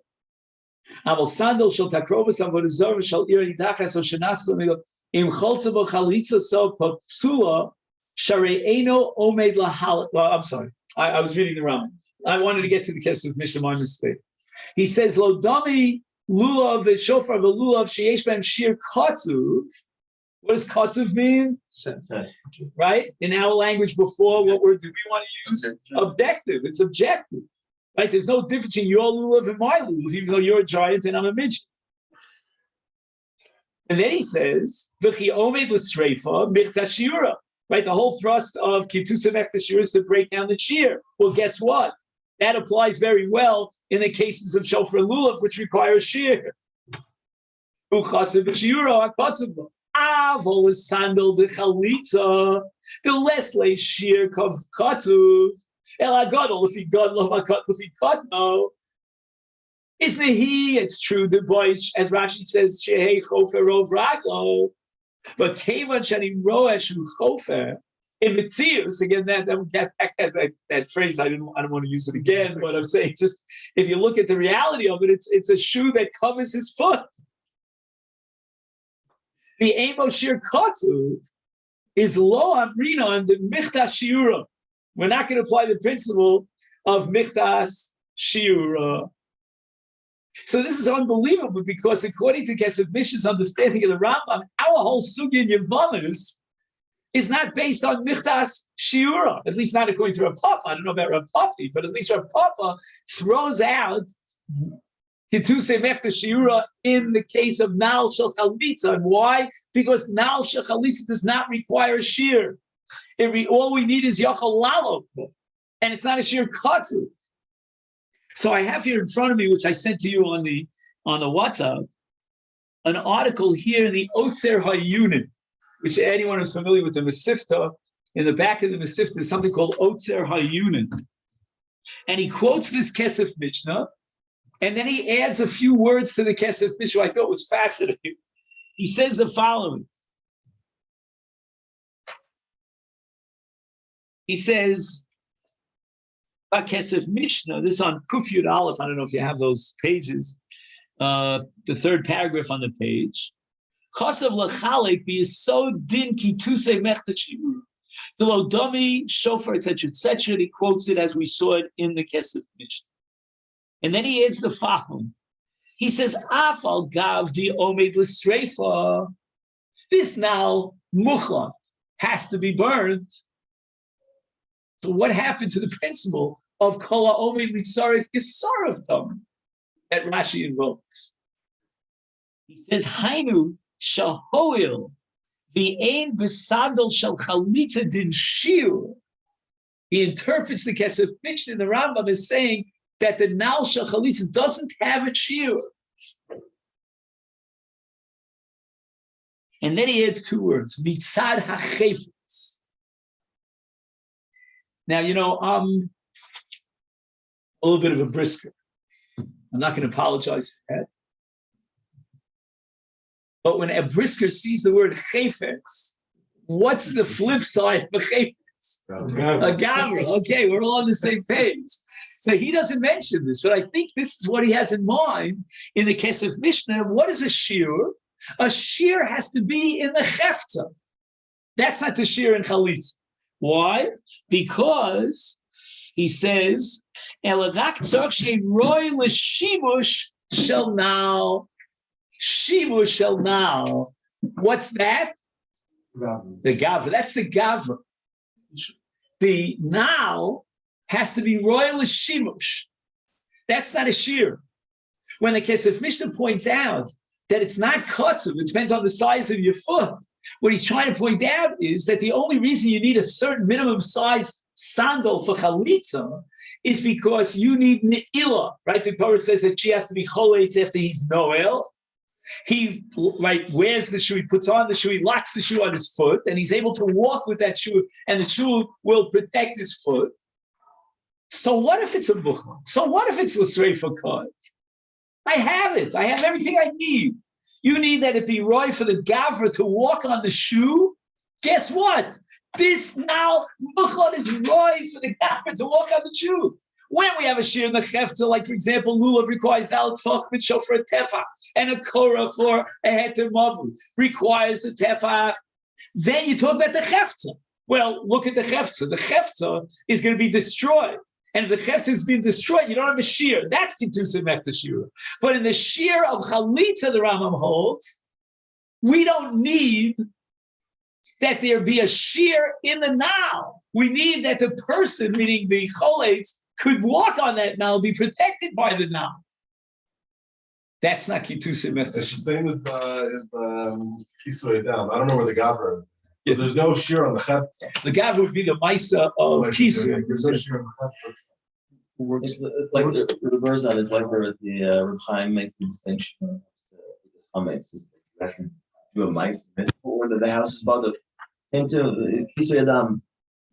aval sandal shel takrovas avodah zara shel ira yidachas o shenas l'milo imcholza bo chalitza so psula sharei eino omed lahal. Well, I'm sorry, I was reading the Rambam. I wanted to get to the Kesef Mishnah, my mistake. He says lo dami lulav v'shofar v'lulav sheyesh b'hem shir katzuv. What does katzuv mean? Right? In our language before, what word did we want to use? Objective. It's objective. Right? There's no difference in your lulav and my lulav, even though you're a giant and I'm a midget. And then he says, v'chi omed l'sreifa michtashira. Right? The whole thrust of kitusei mechtashira is to break down the shear. Well, guess what? That applies very well in the cases of shofar and lulav, which require shear. Uchasev v'shiyura hakatzuv. Avol is sandal de chalitza, the lesle sheer kav katuv, el agadol if he god lo makat if he kat no. Is the he? It's true. The boish, as Rashi says, shehei chofer rov raglo, but kevan shanim roesh u chofer. In the tears again, that phrase I don't want to use it again. But I'm saying, just if you look at the reality of it, it's a shoe that covers his foot. The Amo Shir Katsuv is lo amrina and the Michtas Shiura. We're not going to apply the principle of Michtas Shiura. So this is unbelievable because according to Kesef Mishnah's understanding of the Rambam, our whole sugya in Yevamot is not based on Michtas Shiura, at least not according to Rav Papa. I don't know about Rav Papi, but at least Rav Papa throws out Kitusei Mechtashira in the case of Nal Shel Chalitza. And why? Because Nal Shel Chalitza does not require a shear. All we need is Yachal Lalo, and it's not a shear katsu. So I have here in front of me, which I sent to you on the WhatsApp, an article here in the Otzer Hayunin, which anyone who's familiar with the Masifta, in the back of the Masifta is something called Otzer Hayunin. And he quotes this Kesef Mishnah, and then he adds a few words to the Kesef Mishnah I thought was fascinating. He says the following. He says, Kesef Mishnah, this on Kuf Yud Aleph, I don't know if you have those pages, the third paragraph on the page. Kosav lachalik be so din kitusei mechtashim. The lodami shofar etc. etc. He quotes it as we saw it in the Kesef Mishnah, and then he adds the following. He says, "Afal gav di omed l'sreifa." This now muchlat has to be burned. So what happened to the principle of kol omed l'sarif gesarav tam? that Rashi invokes. He says, Hainu shahoil the ein v'sadol shel chalitza din shiur. He interprets the Kesef Mishnah in the Rambam as saying that the Nal shel chalitza doesn't have a shiur. And then he adds two words, mitzad hachefetz. Now, I'm a little bit of a brisker. I'm not going to apologize for that. But when a brisker sees the word chefetz, what's the flip side of a chefetz? A gavra. Okay, we're all on the same page. So he doesn't mention this, but I think this is what he has in mind in the Kesef Mishnah. What is a shiur? A shear has to be in the chefza. That's not the shear in chalitza. Why? Because he says, "Elagak tzok roy l'shimush shel now, shimush shel now." What's that? The gavra. That's the gavra. The now has to be roy l'shimush. That's not a shear. When the Kesef Mishnah points out that it's not kotzuv, it depends on the size of your foot. What he's trying to point out is that the only reason you need a certain minimum size sandal for chalitza is because you need ne'ilah, right? The Torah says that she has to be choletz after he's noel. He wears the shoe, he puts on the shoe, he locks the shoe on his foot, and he's able to walk with that shoe, and the shoe will protect his foot. So what if it's a buchla? So what if it's l'sreifa kod? I have it. I have everything I need. You need that it be roy for the gavra to walk on the shoe. Guess what? This now muchot is roy for the gavra to walk on the shoe. When we have a shear in the chefza, like for example, lulav requires dalet tfach with shofar tefach, and a korah for a heter mavut requires a tefach. Then you talk about the chefza. Well, look at the chefza. The chefza is going to be destroyed. And if the chefza has been destroyed, you don't have a shear. That's kintusim mechta shira. But in the shear of chalitza, the Rambam holds, we don't need that there be a shear in the now. We need that the person, meaning the choletz, could walk on that now, be protected by the now. That's not kintusim mechta It's the shira. same as the kisui down. I don't know where the gavra is. Yeah. There's no shear on the chetz. The gav would be the maisa of kisu. There's no shear on the chetz. It's like the reverse on is like where the Reb Chaim makes the distinction of the chametz is that you have to do a mice or that the house is about the thing to kisui adam.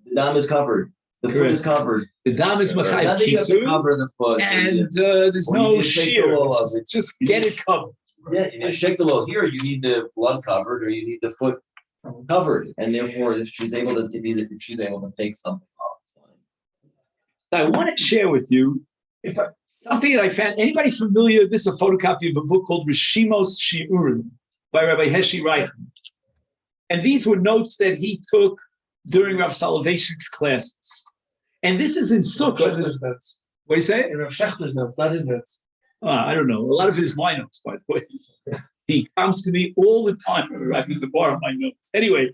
The dam is covered. The foot is covered. The dam is machai Nothing you have to kisu, cover the foot. and there's or you no need to shake the shear. wall It's up. just get it covered. Yeah, you need to shake the low. Here, you need the blood covered, or you need the foot covered, and therefore, if she's able to take something off. I want to share with you something that I found. Anybody familiar? This is a photocopy of a book called Rishimos Shiurim by Rabbi Heshi Reichen. And these were notes that he took during Rav Soloveitchik's classes. And this is in Sukkot. What do you say? Rav Shechter's notes, not his notes. I don't know. A lot of it is my notes, by the way. He comes to me all the time to borrow my notes. Anyway,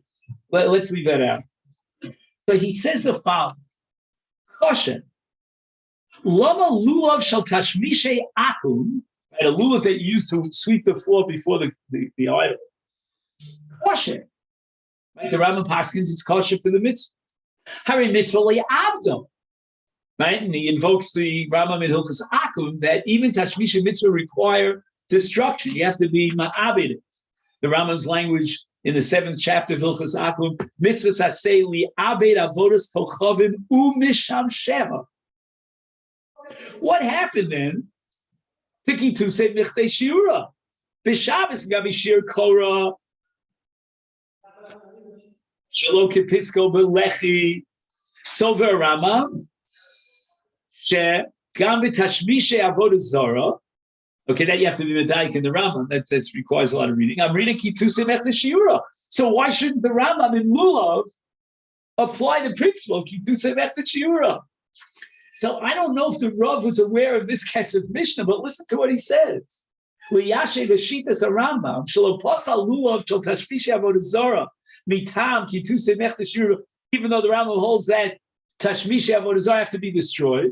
let's leave that out. So he says the following. Caution. Lama lulav shal tashmishe akum, a lulav that you use to sweep the floor before the idol. Kosher. Right? The Rambam Paskins, it's kosher for the mitzvah. Hari mitzvah le'abdom. Right? And he invokes the Rambam in Hilchos Akum that even tashmishe mitzvah require destruction. You have to be ma'abed. The Rambam's language in the 7th chapter of Hilchos Akum, mitzvahs hasei li'abed avodas kochavim u'misham sheva. What happened then? Tiki to say michtei shiura. B'Shabbos gabi shir korah. Shelo kipisko b'lechi. Sover Rambam. She gam b'tashmishe avodas zara. Okay, that you have to be medayik in the Rambam. That requires a lot of reading. I'm reading Kituse Mechta Shiura. So why shouldn't the Rambam in Lulav apply the principle Kituse Mechta Shiura? So I don't know if the Rav was aware of this Kesef Mishnah, but listen to what he says. Liyashe v'shitas Rambam shelo pasal Lulav shel tashmishi avodah zara mitam Kituse Mechta Shiura. Even though the Rambam holds that tashmishi avodah zara have to be destroyed.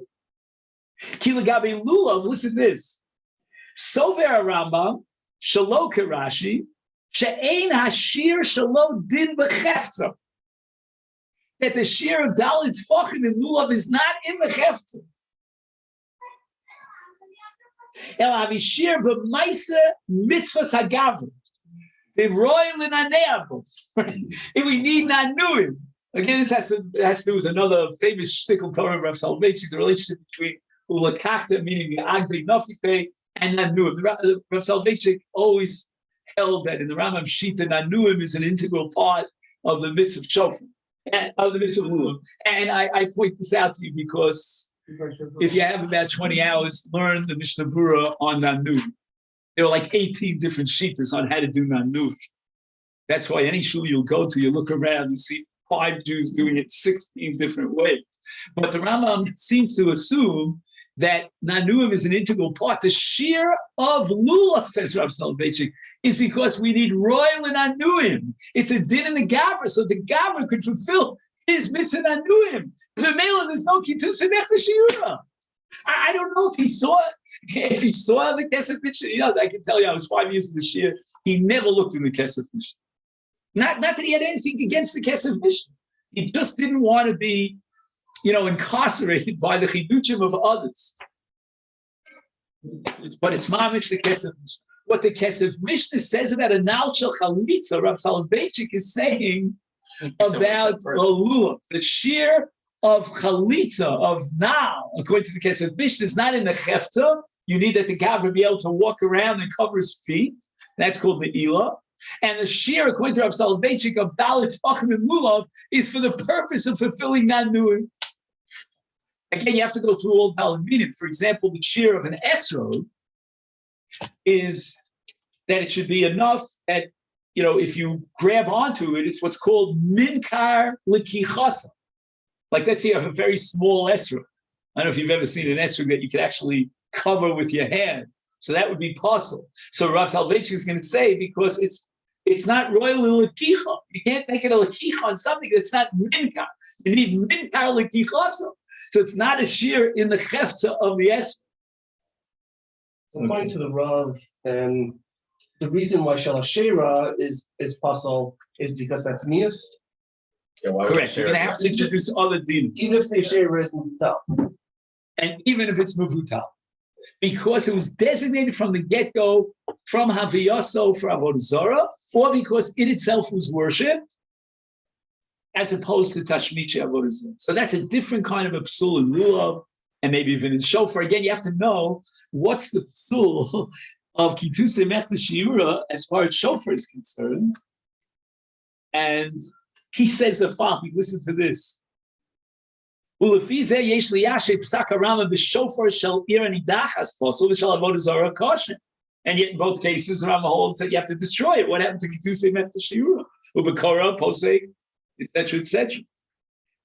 Kilagabe Lulav. Listen to this. So ver Rambam, Shalo Karashi, She'ein Hashir Shalo Din Bechefza. That the shear of Dalit Tfachim in Lulav is not in the Hefza. El Avishir b'Maisa Mitzvahs Hagavim. The royal in Aneabu. If we need Nanuim. Again, it has to do with another famous shtickle Torah of Rav Soloveitchik, the relationship between Ulakachta, meaning the Agri Nafike, and Nanuim. Rav Soloveitchik always held that in the Rambam Shita, Nanuim is an integral part of the mitzvah of Shofar, and of the mitzvah of Lulav. And I point this out to you because if you have about 20 hours, learn the Mishnah Berurah on Nanuim. There are like 18 different shitas on how to do Nanuim. That's why any shul you'll go to, you look around, you see 5 Jews doing it 16 different ways. But the Rambam seems to assume that Nanuim is an integral part. The shear of Lulav, says Rav Soloveitchik, is because we need royal and Nanuim. It's a din in the Gavra, so the Gavra could fulfill his mitzvah Nanuim. So there's no Kitus Nechta Shiura. I don't know if he saw the Kesef Mishnah. I can tell you, I was 5 years in the Shir. He never looked in the Kesef Mishnah. Not that he had anything against the Kesef Mishnah. He just didn't want to be, incarcerated by the chiduchim of others. But it's mamish the Kesef Mishnah. What the Kesef Mishnah says about a Nal Shel Chalitza, Rav Soloveitchik is saying about a lulav, the shear of chalitza, of now, according to the Kesef Mishnah, is not in the chefta. You need that the gavra be able to walk around and cover his feet. That's called the ilah. And the shear, according to Rav Soloveitchik, of dalit fachim and lulav is for the purpose of fulfilling nanuim. Again, you have to go through all Talmudim. For example, the shear of an esrog is that it should be enough that, if you grab onto it, it's what's called minkar likichasa. Like, let's say you have a very small esrog. I don't know if you've ever seen an esrog that you could actually cover with your hand. So that would be possible. So Rav Soloveitchik is going to say, because it's not royal lekicha. You can't make it a lekicha on something that's not minkar. You need minkar lekichasa. So it's not a shear in the chefza of the esrog. So according to the Rav, the reason why Shalashera is possible is because that's nias. Correct. You're going to have to introduce other din. Even if the Shera is mutal. And even if it's muvutal. Because it was designated from the get-go from Haviyaso for Avodah Zarah, or because it itself was worshipped, as opposed to Tashmichi Avodah Zarah. So that's a different kind of a psul in Lulav, and maybe even in Shofar. Again, you have to know what's the psul of Kitusei Mechta Shiura as far as Shofar is concerned. And he says the following, listen to this. And yet in both cases, Rama holds that you have to destroy it. What happened to Kitusei Mechta Shiura? Ubekora, Posek, etc., etc.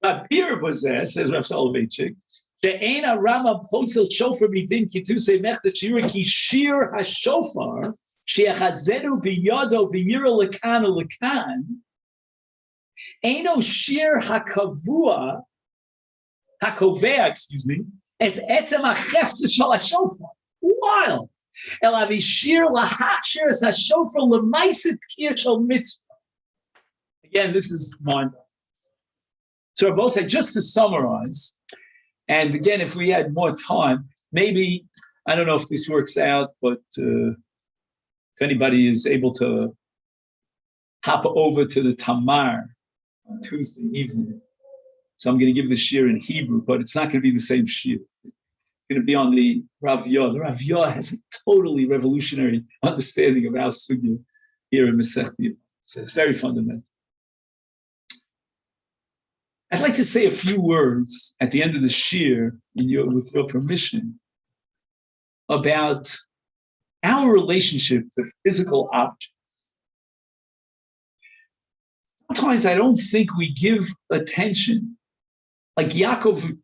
But Pir was there, says Rav Soloveitchik, She'ena Rama Posel Shofar Midin Kitusei Mechta Shiura Ki Shir HaShofar She'achazenu Biyado V'yira Lekan Lekan Eino Shir HaKavua Hakovea, as etzem hachefza shel hashofar. Wild. El avishir lahachshir as hashofar lemaiset kiyah shel mitzvah. Again, this is one. So both said, just to summarize, and again, if we had more time, maybe, I don't know if this works out, but if anybody is able to hop over to the Tamar on Tuesday evening. So I'm going to give the shir in Hebrew, but it's not going to be the same shir. It's going to be on the Rav Yah. The Rav Yah has a totally revolutionary understanding of our sugya here in Masechet. It's very fundamental. I'd like to say a few words at the end of the shir, with your permission, about our relationship to physical objects. Sometimes I don't think we give attention. Like Yaakov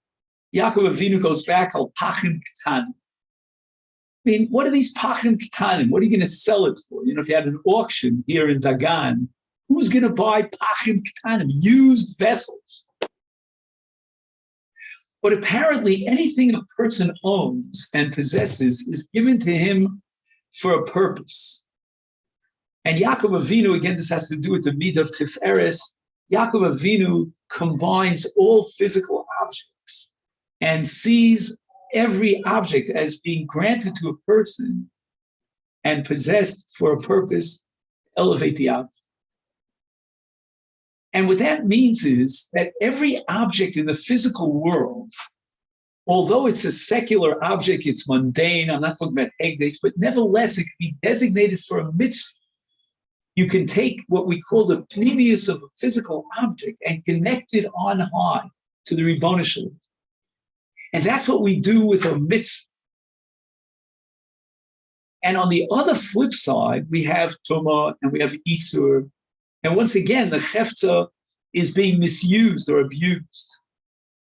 Avinu goes back al pachim ketanim. I mean, what are these pachim ketanim? What are you going to sell it for? If you had an auction here in Dagan, who's going to buy pachim ketanim, used vessels? But apparently, anything a person owns and possesses is given to him for a purpose. And Yaakov Avinu, again, this has to do with the midah of Tiferes. Yaakov Avinu combines all physical objects and sees every object as being granted to a person and possessed for a purpose, elevate the object. And what that means is that every object in the physical world, although it's a secular object, it's mundane, I'm not talking about Hegdesh, but nevertheless, it can be designated for a mitzvah. You can take what we call the pneumius of a physical object and connect it on high to the Ribono Shel Olam. And that's what we do with a mitzvah. And on the other flip side, we have Tumah and we have Isur. And once again, the Chefza is being misused or abused.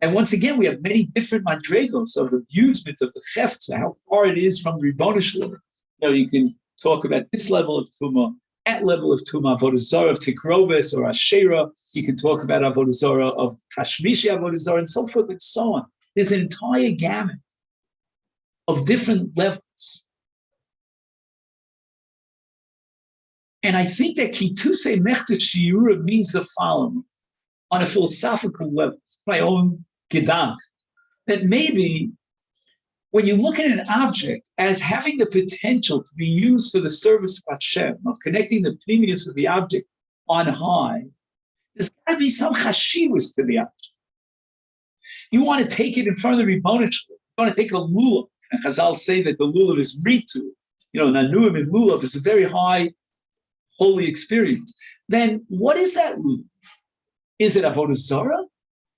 And once again, we have many different madregos of abusement of the Chefza, how far it is from the Ribono Shel Olam. You can talk about this level of Tumah, that level of Tumah, Avodah Zarah of Tikroves or Asherah. You can talk about Avodah Zarah of Kashmishi Avodah Zarah and so forth and so on. There's an entire gamut of different levels. And I think that Kituse Mechtet Shiura means the following on a philosophical level. It's my own gedank, that maybe when you look at an object as having the potential to be used for the service of Hashem, of connecting the pneumius of the object on high, there's got to be some chashivus to the object. You want to take it in front of the Ribono Shel Olam. You want to take a lulav, and Chazal say that the lulav is ritu. Nanuim and lulav is a very high holy experience. Then what is that lulav? Is it Avodah Zarah?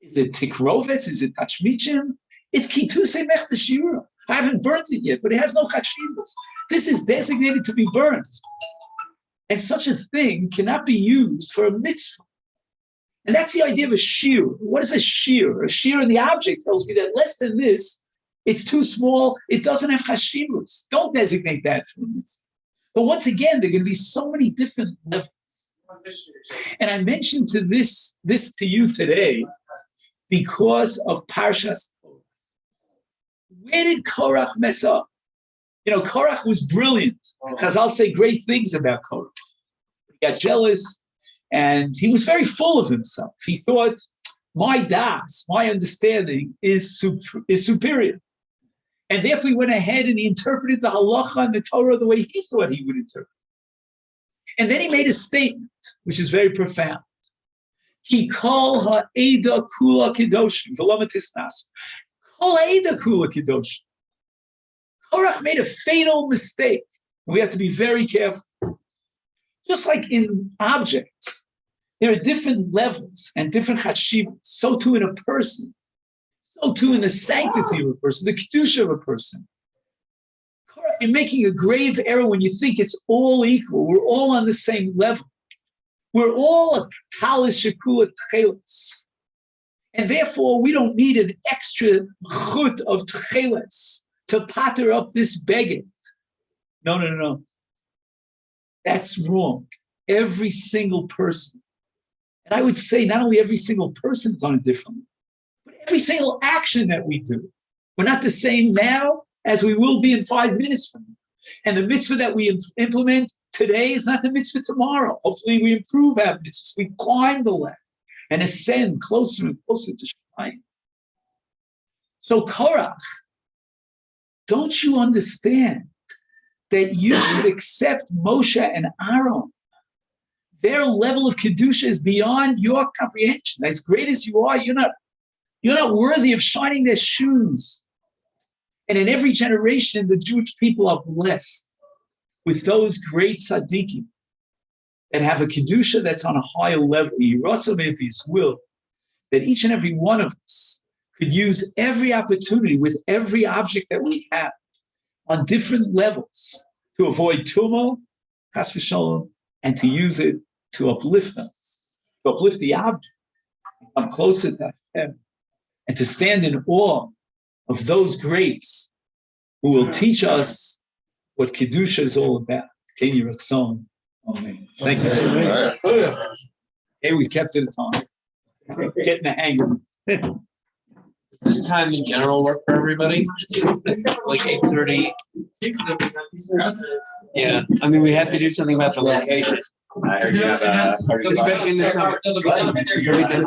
Is it Tikrovetz? Is it Tachmichim? It's Kituse Mechta Shiura. I haven't burnt it yet, but it has no chashivus. This is designated to be burnt. And such a thing cannot be used for a mitzvah. And that's the idea of a shear. What is a shear? A shear in the object tells me that less than this, it's too small, it doesn't have chashivus. Don't designate that for a mitzvah. But once again, there are going to be so many different levels. And I mentioned this to you today because of Parshas Korach. Where did Korach mess up? Korach was brilliant. Chazal say great things about Korach. He got jealous and he was very full of himself. He thought, my das, my understanding is superior. And therefore he went ahead and he interpreted the halacha and the Torah the way he thought he would interpret. And then he made a statement, which is very profound. He called ha'eda kula kedoshim, v'lo matisnas. Kol ha'eda kula kedoshim. Korach made a fatal mistake. We have to be very careful. Just like in objects, there are different levels and different chashivas. So too in a person. So too in the sanctity of a person, the kedusha of a person. You're making a grave error when you think it's all equal. We're all on the same level. We're all a talis shekula tcheles. And therefore, we don't need an extra chut of tcheles to patter up this beged. No. That's wrong. Every single person. And I would say not only every single person is on a different level, but every single action that we do. We're not the same now as we will be in 5 minutes from now. And the mitzvah that we implement today is not the mitzvah tomorrow. Hopefully we improve our mitzvahs. We climb the ladder and ascend closer and closer to Shemayim. So Korach, don't you understand that you should accept Moshe and Aaron? Their level of Kedusha is beyond your comprehension. As great as you are, you're not worthy of shining their shoes. And in every generation, the Jewish people are blessed with those great tzaddikim that have a Kedusha that's on a higher level. Yiratzon His will, that each and every one of us could use every opportunity with every object that we have on different levels to avoid tumah, chas v'shalom, and to use it to uplift us, to uplift the object, come closer to Hashem, and to stand in awe of those greats who will teach us what Kedusha is all about. Ken Yiratzon. Amen. Thank you so much. Hey, we kept it on. Getting the hang of it. Does this time in general work for everybody? It's like 8:30. Yeah, I mean, we have to do something about the location. I heard you have a. Especially in the summer. Right.